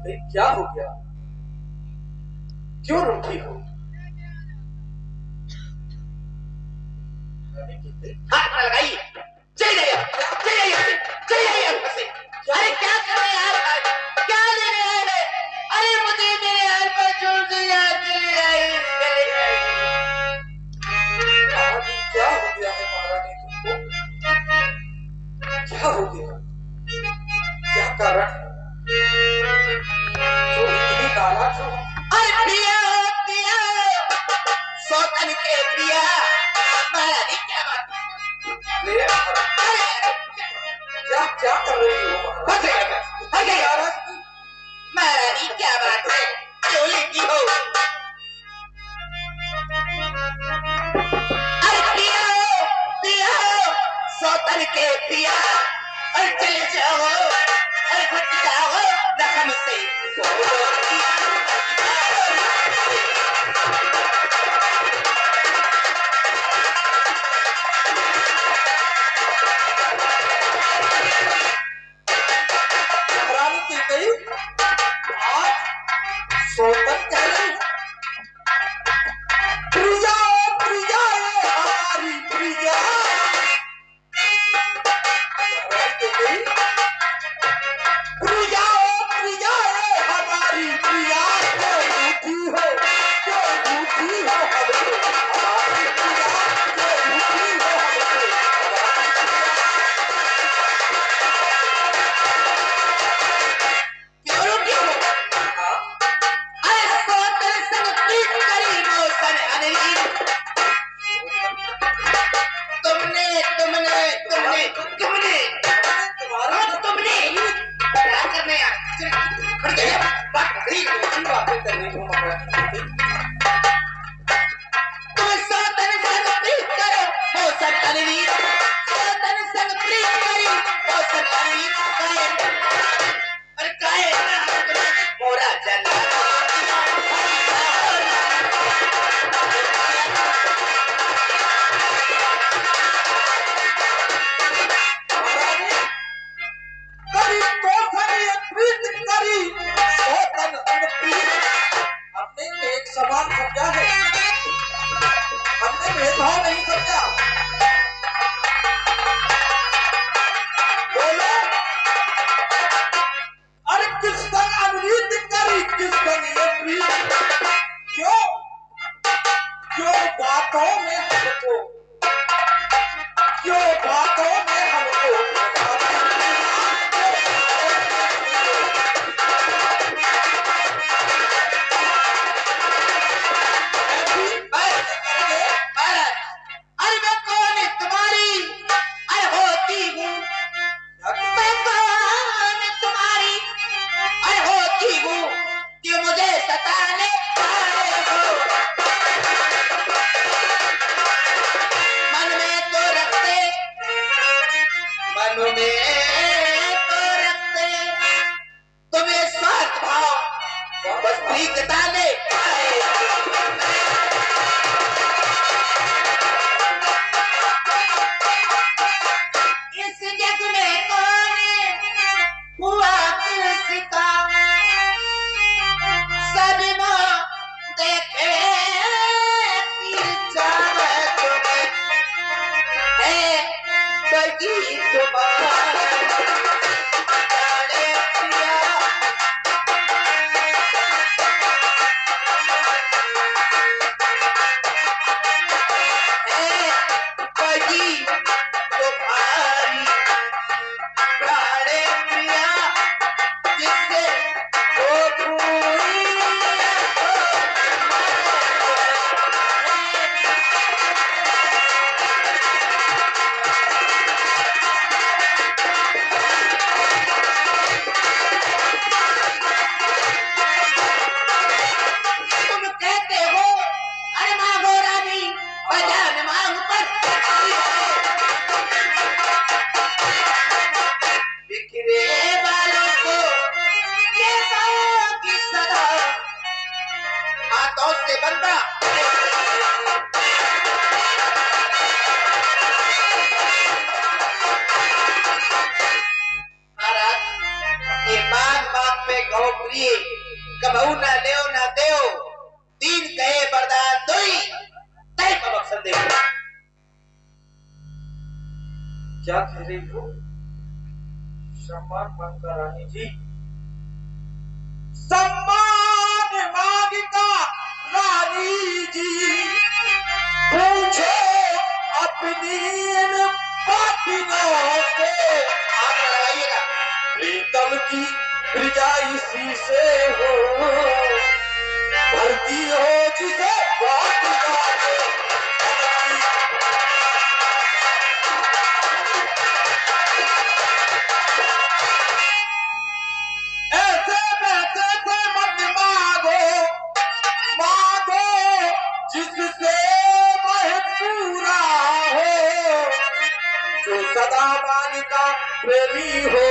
भाई क्या हो गया? क्यों रूठी हो? हाथ ना लगाइए, चले जाइए, चले जाइए, चले जाइए यहाँ से। अरे क्या कर रहे हैं यार? क्या ले रहे हैं? अरे मुझे मेरे हाल पर छोड़ दो यार, चले जाइए, चले जाइए। महारानी क्या हो गया है महारानी तुमको? क्या हो गया? क्या कारण है जो इतनी नाराज हो? अरे पिया, पिया, सौतन के पिया, महारानी क्या बात? ले महारानी, क्या क्या कर रही हो महारानी? महारानी क्या बात है? क्यों लेती हो? अरे पिया, पिया, सौतन के पिया, अरे चले जाओ, अरे हट जाओ, दखन से। महारानी की गई आज सोतन कह रही है, प्रिया प्रिया हमारी प्रिया। महारानी की गई प्रिया प्रिया हमारी प्रिया, क्यों रूठी हो हमसे हमारी प्रिया, क्यों रूठी हो हमसे हमारी क्यों रूठी हो? प्रिया। अरे सौतन संग प्रीत करी मौसन अनरीन। तुमने तुमने तुमने तुमने तुम्हारा तुमने क्या करने यार? खड़ गया बात करी। ऐसी बातें कर रही हो महारानी? तुम सौतन संग प्रीत करो मौसन अनरीन, सौतन संग प्रीत करी मौसन अनरीन। अरे काहे मोरा जना करी तो सभी प्रीत करी सोतन अनप्रीत। हमने एक समान समझा है, हमने भेदभाव नहीं समझा। बोलो, अरे किस संग अनरीत करी, किस संग ये प्रीत? क्यों क्यों बातों में हमको, क्यों बातों में हमको अरे मैं कौन तुम्हारी अरे होती हूँ, मैं कौन तुम्हारी अरे होती हूँ कि मुझे सताने आए हो। मन में तो रखते क्या कह रही हो? सम्मान मांगता रानी जी? सम्मान मांगता रानी जी, पूछो अपनी इन बातियों से। आग लगाइएगा। प्रीतम की प्रिया इसी से हो, भरती हो जिसे बातियों से। ऐसे वैसे से मत मांगो, मांगो जिससे वह पूरा हो, जो सदा मान का प्रेमी हो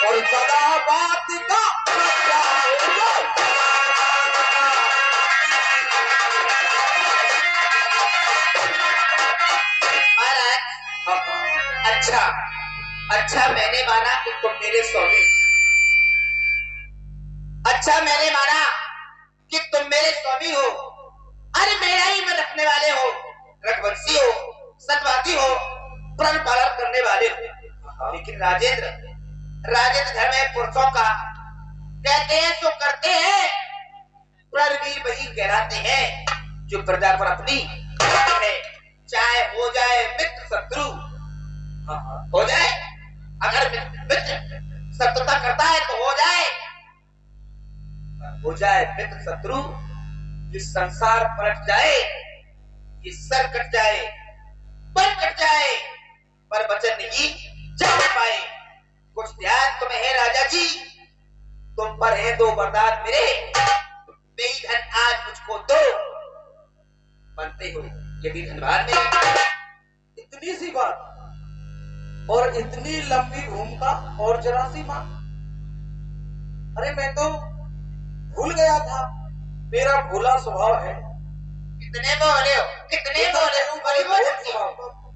और सदा बात का सच्चा हो। महाराज, अच्छा अच्छा मैंने माना कि तुम मेरे स्वामी, अच्छा मैंने माना कि तुम मेरे स्वामी हो, अरे मेरा ही मन रखने वाले हो, रघुवंशी हो, सतवादी हो, प्रण पालन करने वाले हो। लेकिन राजेंद्र, राजेंद्र धर्म है पुरुषों का, कहते हैं सो करते हैं, प्रणवीर वही कहलाते हैं जो प्रजा पर अपनी है, चाहे हो जाए मित्र शत्रु, हो जाए, अगर मित्र शत्रुता करता है तो हो जाए मित्र शत्रु, ये संसार पलट जाए, ये सर कट जाए, बल कट जाए, पर वचन नहीं जा पाए। कुछ ध्यान तुम्हें है राजा जी, तुम पर है दो वरदान मेरे, मेरी धन आज मुझको दो, बनते हो यदि धनवान मेरे। इतनी सी बात और इतनी लंबी भूमिका और जरा सी मां। अरे मैं तो भूल गया था, मेरा भूला स्वभाव है। कितने बोले हो, कितने बोले हो, बड़ी बोले हो।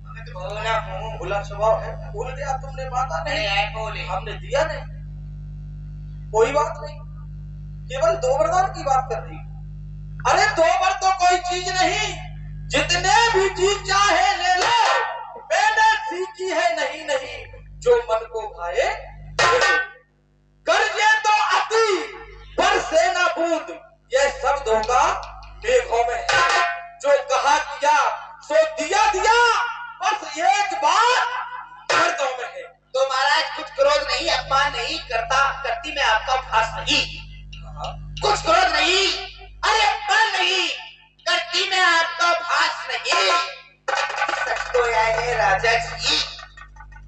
मैं तो बोला हूँ, भूला स्वभाव है, भूल गया। तुमने मांगा नहीं, नहीं बोले, हमने दिया नहीं, कोई बात नहीं, केवल दो वरदान की बात कर रही। अरे दो वर तो कोई चीज नहीं, जितने भी चीज चाहे ले लो, मैंने सीखी है नहीं नहीं, जो मन को भाए कर्जे तो अति बरसे ना बूंद, ये शब्द होगा मेघों में। जो कहा किया सो दिया दिया, बस एक बार मर्दों में है। तो महाराज कुछ क्रोध नहीं, अपमान नहीं करता, करती मैं आपका उपहास नहीं, कुछ क्रोध नहीं, अरे अपमान नहीं करती मैं आपका उपहास नहीं। सच तो यह है राजा जी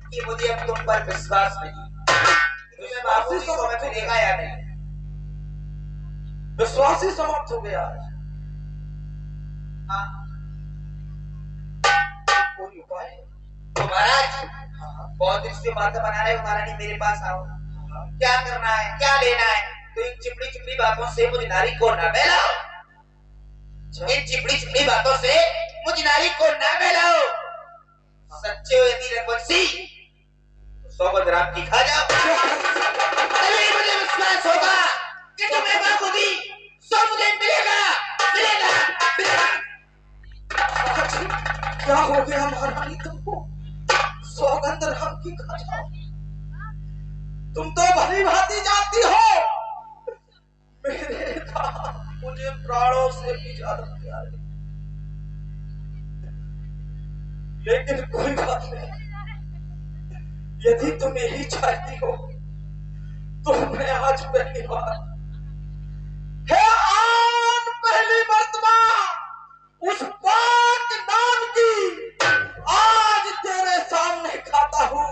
कि मुझे अब तुम पर विश्वास नहीं, तुम्हें बाबू जी समझ मिलेगा या नहीं। विश्वास ही समाप्त हो गया। हाँ। कोई उपाय? तो महाराज बहुत दिन से बातें बना रहे हो, महारानी मेरे पास आओ, क्या करना है, क्या लेना है, तो इन चिपड़ी चिपड़ी बातों से मुझे नारी को ना बहलाओ, इन चिपड़ी चिपड़ी बातों से मुझे नारी को ना बहलाओ। सच्चे हो यदि रघुवंशी तो 100 ग्राम की खा जाओ, तभी मुझे विश्वास होगा कि तुम्हें बाबूजी सो मुझे मिलेगा, मिलेगा, मिलेगा। क्या हो गया महारानी तुमको? 100 ग्राम की खा जाओ? तुम तो भली भांति जानती हो मेरे काम मुझे प्राणों से भी ज्यादा प्यार है। लेकिन कोई बात नहीं, यदि तुम यही चाहती हो तो मैं आज पहली बार है आन पहली मर्तबा उस पाक नाम की आज तेरे सामने खाता हूँ।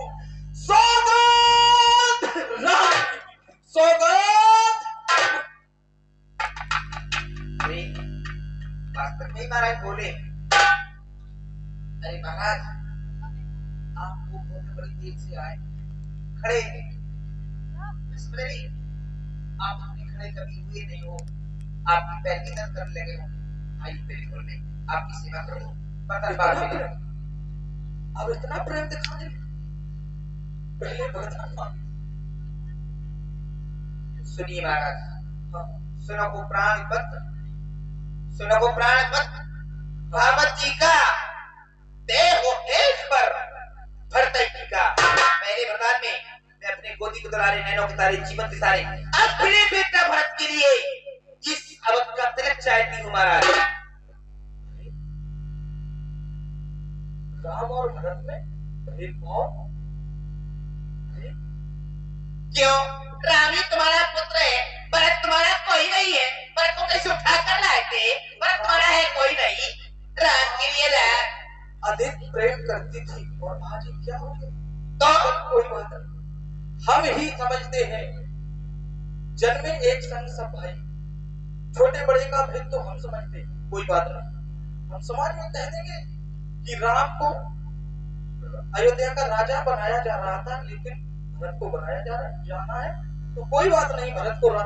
सौगंध राम की, सौगंध। वास्तव में महाराज बोले, अरे महाराज आप वो बड़ी देर से आए, खड़े आप अपने खड़े कभी हुए नहीं हो, आपकी पैर की दर्द करने लगे हो, आइए बिल्कुल में आपकी सेवा करो, अब इतना प्रेम दिखाने पहले वरदान मांगे। सुनिए महाराज, सुनो को प्राण पत्र, सुनो को प्राण पत्र, भागवत जी का देह हो तेज पर सलारे नैनों के तारे जीवन के सारे अपने बेटा भरत के लिए इस अवध का तिलक चाहती हूँ महाराज। राम और भरत में भेदभाव? क्यों? राम ही तुम्हारा पुत्र है, भरत तुम्हारा कोई नहीं है। भरत को कैसे उठा कर लाए थे? भरत तुम्हारा है कोई नहीं। राम के लिए ला। अधिक प्रेम करती थी और आज ही क्या हो गया? तो कोई बात नहीं, हम ही समझते हैं जन्मे एक संग सब भाई, छोटे बड़े का भेद तो हम समझते हैं, कोई बात नहीं। हम समाज में कह देंगे कि राम को अयोध्या का राजा बनाया जा रहा था लेकिन भरत को बनाया जाना है, तो कोई बात नहीं, भरत को राम